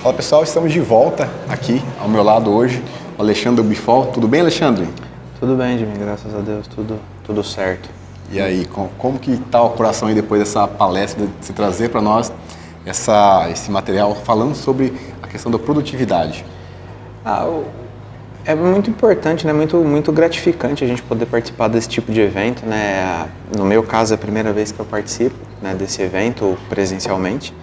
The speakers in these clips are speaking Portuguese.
Fala pessoal, estamos de volta aqui ao meu lado hoje, o Alexandre do Bifol. Tudo bem, Alexandre? Tudo bem, Jimmy, graças a Deus, tudo certo. E aí, como que está o coração aí depois dessa palestra, de se trazer para nós esse material falando sobre a questão da produtividade? É muito importante, né? Muito gratificante a gente poder participar desse tipo de evento, né? No meu caso, é a primeira vez que eu participo, né, desse evento presencialmente.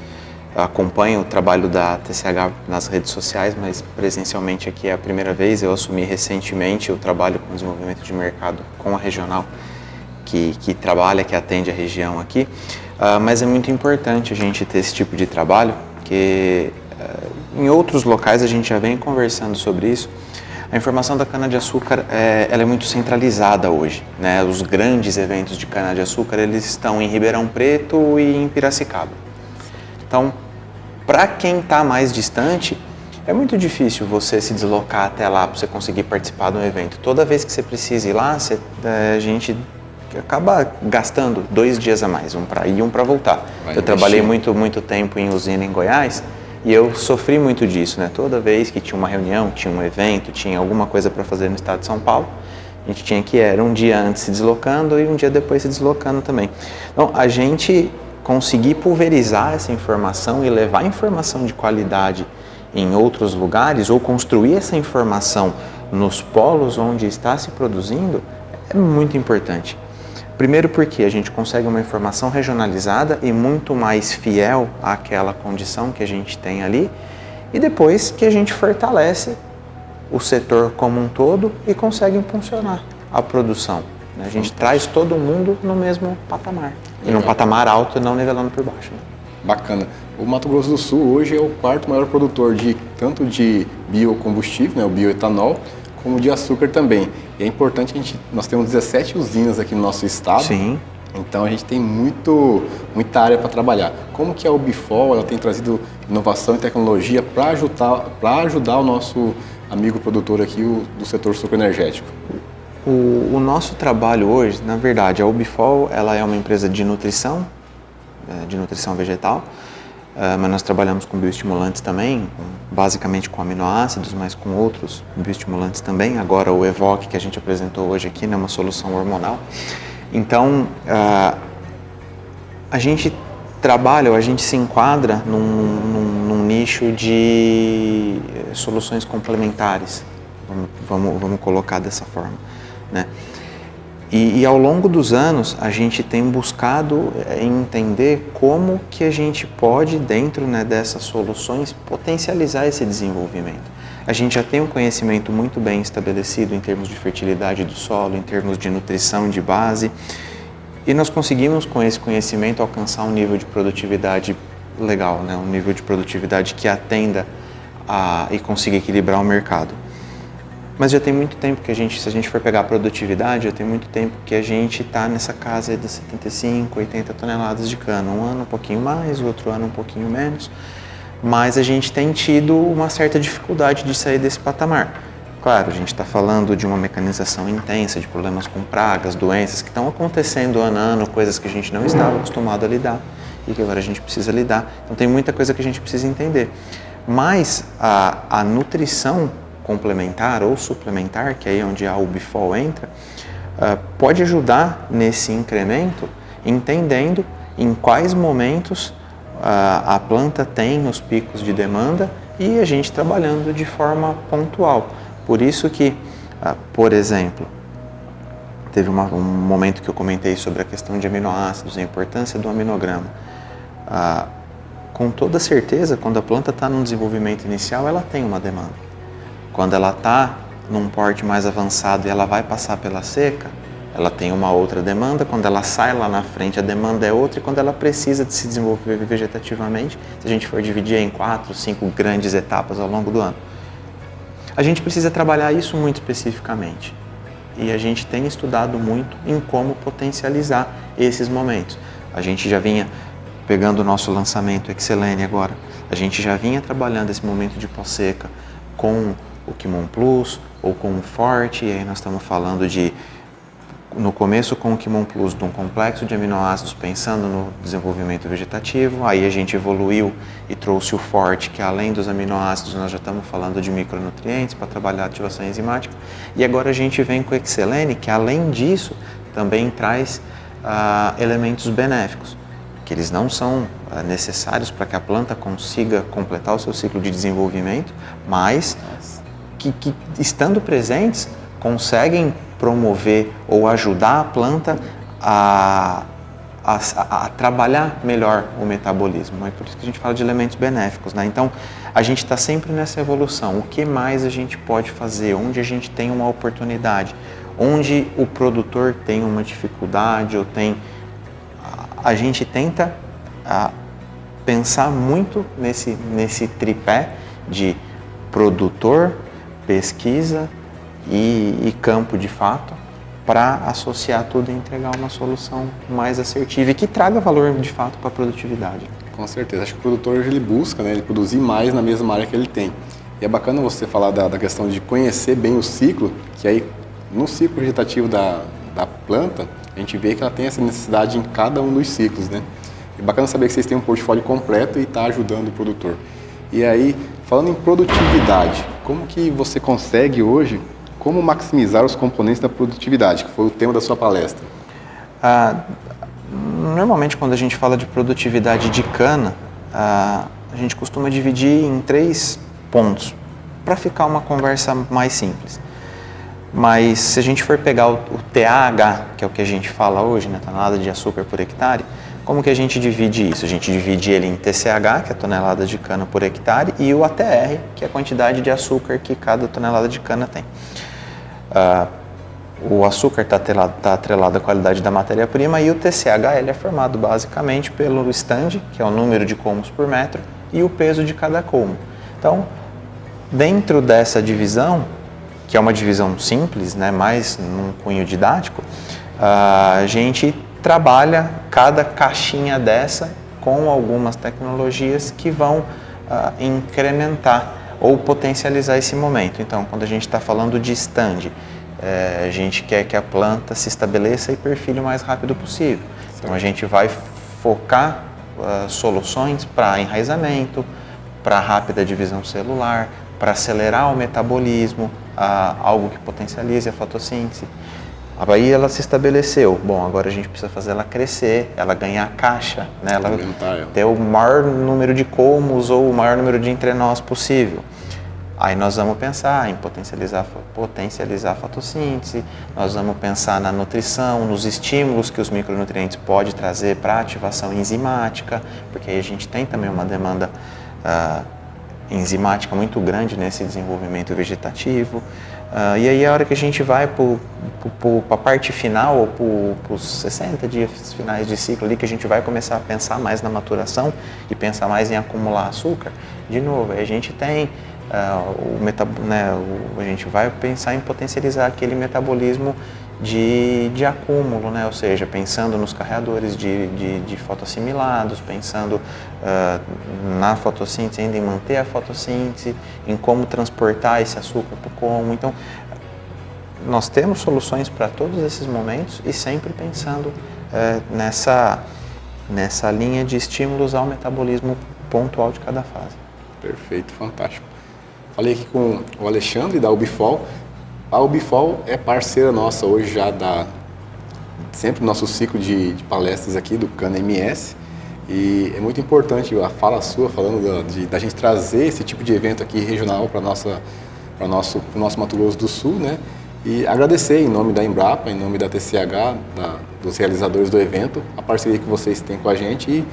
Eu acompanho o trabalho da TCH nas redes sociais, mas presencialmente aqui é a primeira vez. Eu assumi recentemente o trabalho com desenvolvimento de mercado com a regional, que trabalha, que atende a região aqui. Mas é muito importante a gente ter esse tipo de trabalho, porque em outros locais a gente já vem conversando sobre isso. A informação da cana-de-açúcar ela é muito centralizada hoje, né? Os grandes eventos de cana-de-açúcar eles estão em Ribeirão Preto e em Piracicaba. Então, para quem está mais distante, é muito difícil você se deslocar até lá para você conseguir participar de um evento. Toda vez que você precisa ir lá, a gente acaba gastando 2 dias a mais, um para ir e um para voltar. Eu trabalhei muito tempo em usina em Goiás e eu sofri muito disso, né? Toda vez que tinha uma reunião, tinha um evento, tinha alguma coisa para fazer no estado de São Paulo, a gente tinha que ir um dia antes se deslocando e um dia depois se deslocando também. Então, a gente conseguir pulverizar essa informação e levar informação de qualidade em outros lugares ou construir essa informação nos polos onde está se produzindo é muito importante. Primeiro porque a gente consegue uma informação regionalizada e muito mais fiel àquela condição que a gente tem ali, e depois que a gente fortalece o setor como um todo e consegue impulsionar a produção. A gente traz todo mundo no mesmo patamar, e num patamar alto e não nivelando por baixo. Né? Bacana. O Mato Grosso do Sul hoje é o 4º maior produtor tanto de biocombustível, né, o bioetanol, como de açúcar também. E é importante nós temos 17 usinas aqui no nosso estado. Sim. Então a gente tem muita área para trabalhar. Como que a Bifol ela tem trazido inovação e tecnologia para ajudar o nosso amigo produtor aqui do setor sucroenergético? O nosso trabalho hoje, na verdade, a Bifol ela é uma empresa de nutrição vegetal, mas nós trabalhamos com bioestimulantes também, basicamente com aminoácidos, mas com outros bioestimulantes também. Agora o Evoque que a gente apresentou hoje aqui, né, uma solução hormonal. Então, a gente trabalha, ou a gente se enquadra num nicho de soluções complementares, vamos colocar dessa forma, né? E ao longo dos anos a gente tem buscado entender como que a gente pode, dentro, né, dessas soluções, potencializar esse desenvolvimento. A gente já tem um conhecimento muito bem estabelecido em termos de fertilidade do solo, em termos de nutrição de base, e nós conseguimos com esse conhecimento alcançar um nível de produtividade legal, né? Um nível de produtividade que atenda e consiga equilibrar o mercado. Mas já tem muito tempo que se a gente for pegar a produtividade, já tem muito tempo que a gente está nessa casa de 75, 80 toneladas de cana. Um ano um pouquinho mais, o outro ano um pouquinho menos. Mas a gente tem tido uma certa dificuldade de sair desse patamar. Claro, a gente está falando de uma mecanização intensa, de problemas com pragas, doenças que estão acontecendo ano a ano, coisas que a gente não estava acostumado a lidar e que agora a gente precisa lidar. Então tem muita coisa que a gente precisa entender. Mas a nutrição complementar ou suplementar, que é aí onde a Bifol entra, pode ajudar nesse incremento, entendendo em quais momentos a planta tem os picos de demanda e a gente trabalhando de forma pontual. Por isso que, por exemplo, teve um momento que eu comentei sobre a questão de aminoácidos, a importância do aminograma. Com toda certeza, quando a planta está num desenvolvimento inicial, ela tem uma demanda. Quando ela está num porte mais avançado e ela vai passar pela seca, ela tem uma outra demanda. Quando ela sai lá na frente, a demanda é outra. E quando ela precisa de se desenvolver vegetativamente, se a gente for dividir em 4, 5 grandes etapas ao longo do ano, a gente precisa trabalhar isso muito especificamente. E a gente tem estudado muito em como potencializar esses momentos. A gente já vinha pegando o nosso lançamento Excelene agora, a gente já vinha trabalhando esse momento de pós-seca com o Quimon Plus ou com o Forte, e aí nós estamos falando de no começo com o Quimon Plus de um complexo de aminoácidos pensando no desenvolvimento vegetativo, aí a gente evoluiu e trouxe o Forte, que além dos aminoácidos nós já estamos falando de micronutrientes para trabalhar a ativação enzimática, e agora a gente vem com o Excelene, que além disso também traz elementos benéficos, que eles não são necessários para que a planta consiga completar o seu ciclo de desenvolvimento, mas que estando presentes conseguem promover ou ajudar a planta a trabalhar melhor o metabolismo. É por isso que a gente fala de elementos benéficos, né? Então, a gente está sempre nessa evolução. O que mais a gente pode fazer? Onde a gente tem uma oportunidade? Onde o produtor tem uma dificuldade ou tem... A gente tenta pensar muito nesse tripé de produtor, pesquisa e campo de fato, para associar tudo e entregar uma solução mais assertiva e que traga valor de fato para a produtividade. Com certeza. Acho que o produtor hoje ele busca, né, ele produzir mais na mesma área que ele tem. E é bacana você falar da questão de conhecer bem o ciclo, que aí no ciclo vegetativo da planta, a gente vê que ela tem essa necessidade em cada um dos ciclos, né? É bacana saber que vocês têm um portfólio completo e está ajudando o produtor. E aí, falando em produtividade, como que você consegue hoje, como maximizar os componentes da produtividade, que foi o tema da sua palestra? Normalmente, quando a gente fala de produtividade de cana, a gente costuma dividir em 3 pontos, para ficar uma conversa mais simples. Mas se a gente for pegar o TAH, que é o que a gente fala hoje, né, tonelada de açúcar por hectare, como que a gente divide isso? A gente divide ele em TCH, que é tonelada de cana por hectare, e o ATR, que é a quantidade de açúcar que cada tonelada de cana tem. O açúcar está atrelado à qualidade da matéria-prima e o TCH ele é formado basicamente pelo stand, que é o número de colmos por metro, e o peso de cada colmo. Então, dentro dessa divisão, que é uma divisão simples, né, mais num cunho didático, a gente trabalha cada caixinha dessa com algumas tecnologias que vão incrementar ou potencializar esse momento. Então, quando a gente está falando de stand, a gente quer que a planta se estabeleça e perfile o mais rápido possível. Então, a gente vai focar soluções para enraizamento, para rápida divisão celular, para acelerar o metabolismo, algo que potencialize a fotossíntese. Aí ela se estabeleceu. Bom, agora a gente precisa fazer ela crescer, ela ganhar caixa, né? Ela ter o maior número de colmos ou o maior número de entrenós possível. Aí nós vamos pensar em potencializar a fotossíntese, nós vamos pensar na nutrição, nos estímulos que os micronutrientes podem trazer para a ativação enzimática, porque aí a gente tem também uma demanda enzimática muito grande nesse desenvolvimento vegetativo. E aí a hora que a gente vai para a parte final, ou para os 60 dias finais de ciclo ali, que a gente vai começar a pensar mais na maturação e pensar mais em acumular açúcar, de novo, a gente tem a gente vai pensar em potencializar aquele metabolismo de acúmulo, né? Ou seja, pensando nos carreadores de fotoassimilados, pensando na fotossíntese, ainda em manter a fotossíntese, em como transportar esse açúcar para o como. Então, nós temos soluções para todos esses momentos e sempre pensando nessa linha de estímulos ao metabolismo pontual de cada fase. Perfeito, fantástico. Falei aqui com o Alexandre da Ubifol. A Ubifol é parceira nossa hoje já sempre no nosso ciclo de palestras aqui do Cana MS, e é muito importante a fala sua falando da gente trazer esse tipo de evento aqui regional para o nosso Mato Grosso do Sul, né? E agradecer em nome da Embrapa, em nome da TCH, dos realizadores do evento, a parceria que vocês têm com a gente e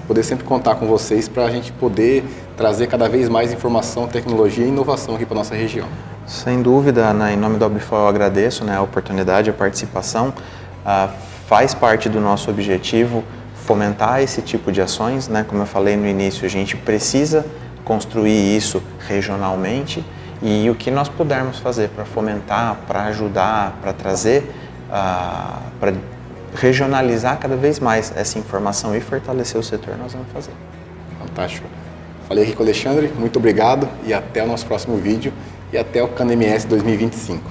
poder sempre contar com vocês para a gente poder trazer cada vez mais informação, tecnologia e inovação aqui para a nossa região. Sem dúvida, né, em nome da Ubifol eu agradeço, né, a oportunidade, a participação. Faz parte do nosso objetivo fomentar esse tipo de ações, né? Como eu falei no início, a gente precisa construir isso regionalmente e o que nós pudermos fazer para fomentar, para ajudar, para trazer, para regionalizar cada vez mais essa informação e fortalecer o setor, nós vamos fazer. Fantástico. Falei aqui com o Alexandre, muito obrigado e até o nosso próximo vídeo e até o Cana MS 2025.